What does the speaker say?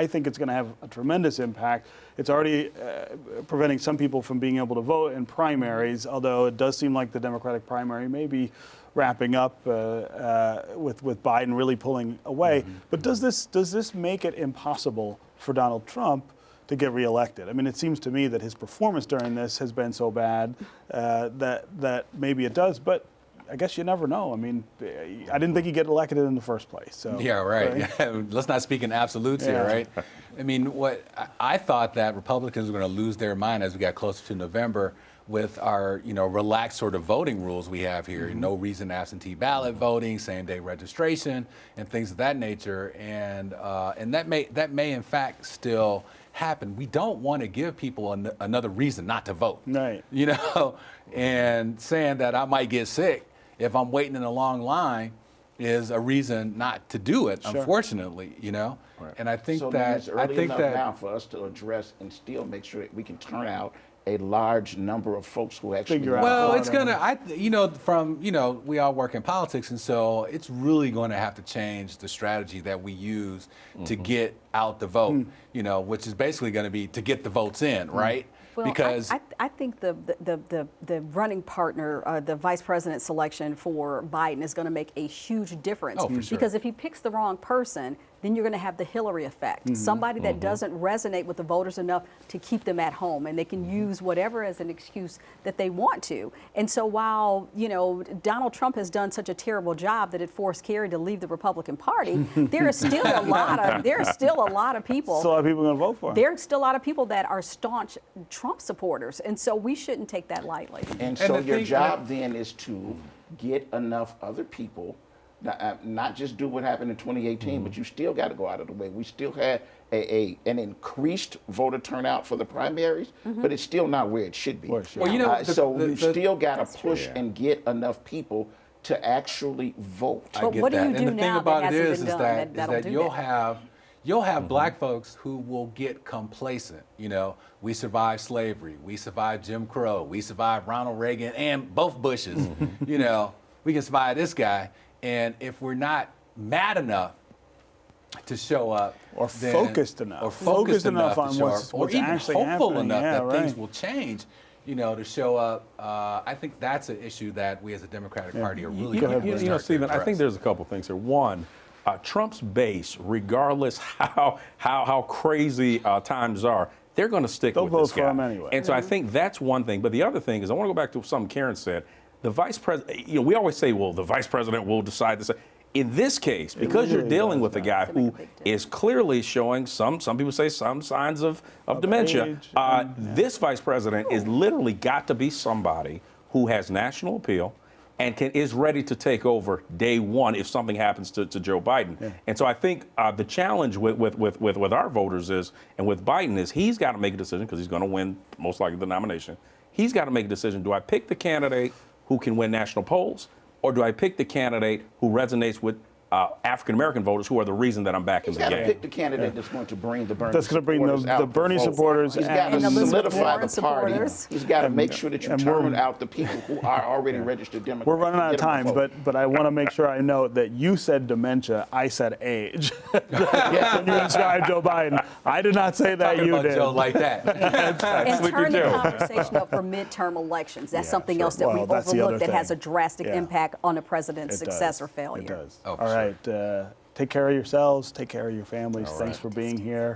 I think it's going to have a tremendous impact. It's already preventing some people from being able to vote in primaries, although it does seem like the Democratic primary may be wrapping up with Biden really pulling away. But does this make it impossible for Donald Trump to get reelected? I mean, it seems to me that his performance during this has been so bad that maybe it does, but I guess you never know. I mean, I didn't think he'd get elected in the first place. So yeah, right. Let's not speak in absolutes here, right? I mean, I thought that Republicans were going to lose their mind as we got closer to November with our, relaxed sort of voting rules we have here. No reason absentee ballot voting, same-day registration, and things of that nature. And that may in fact still happen. We don't want to give people another reason not to vote. Right. And saying that I might get sick if I'm waiting in a long line is a reason not to do it, unfortunately, Right. And I think it's early enough now for us to address and still make sure that we can turn out a large number of folks who actually well, it's gonna, we all work in politics, and so it's really going to have to change the strategy that we use to get out the vote, which is basically going to be to get the votes in, right? Well, because I think the running partner, the vice president selection for Biden is going to make a huge difference. Oh, for sure. Because if he picks the wrong person, then you're going to have the Hillary effect. Somebody that doesn't resonate with the voters enough to keep them at home, and they can use whatever as an excuse that they want to. And so while, Donald Trump has done such a terrible job that it forced Kerry to leave the Republican Party, there is still a lot of people. Still a lot of people going to vote for him. There's still a lot of people that are staunch Trump supporters, and so we shouldn't take that lightly. And so your job then is to get enough other people, not just do what happened in 2018, but you still got to go out of the way. We still had an increased voter turnout for the primaries, but it's still not where it should be. Well, we still got to push and get enough people to actually vote. But what do you do now that hasn't been done? That you'll have black folks who will get complacent. We survived slavery, we survived Jim Crow, we survived Ronald Reagan and both Bushes. We can survive this guy. And if we're not mad enough to show up, or focused enough on what's even actually hopeful happening. enough that things will change, to show up, I think that's an issue that we as a Democratic Party are really going to Stephen, I think there's a couple things here. One, Trump's base, regardless how crazy times are, they're going to stick with this guy. They'll vote for him anyway. And so I think that's one thing. But the other thing is, I want to go back to something Karen said. The vice president, we always say, well, the vice president will decide this. In this case, because you're dealing with a guy who is clearly showing some people say some signs of dementia, this vice president is literally got to be somebody who has national appeal and is ready to take over day one if something happens to Joe Biden. And so I think the challenge with our voters is, and with Biden is, he's got to make a decision because he's going to win most likely the nomination. He's got to make a decision. Do I pick the candidate who can win national polls, or do I pick the candidate who resonates with African-American voters who are the reason that I'm back in the game? He's got to pick the candidate that's going to bring the Bernie supporters He's got to solidify the party. He's got to make sure that you turn out the people who are already registered Democrats. We're running out of time, but I want to make sure I note that you said dementia, I said age. When you described Joe Biden, I did not say that, you did. Joe like that. And turn the conversation up for midterm elections. That's something else that we overlooked that has a drastic impact on the president's success or failure. It does. All right. Take care of yourselves. Take care of your families. Thanks for being here.